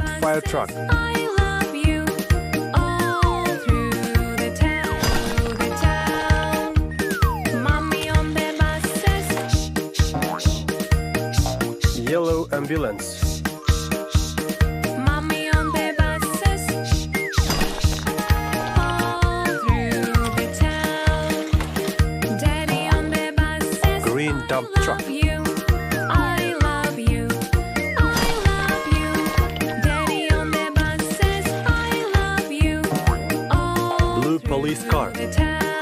red fire truck. I love you all through the town, Mommy on the buses, Yellow ambulance. Mommy on the buses, all through the town. Daddy on the buses, Green dump truck. I love you, I love you. Daddy on the buses, I love you all Blue police car. through the town.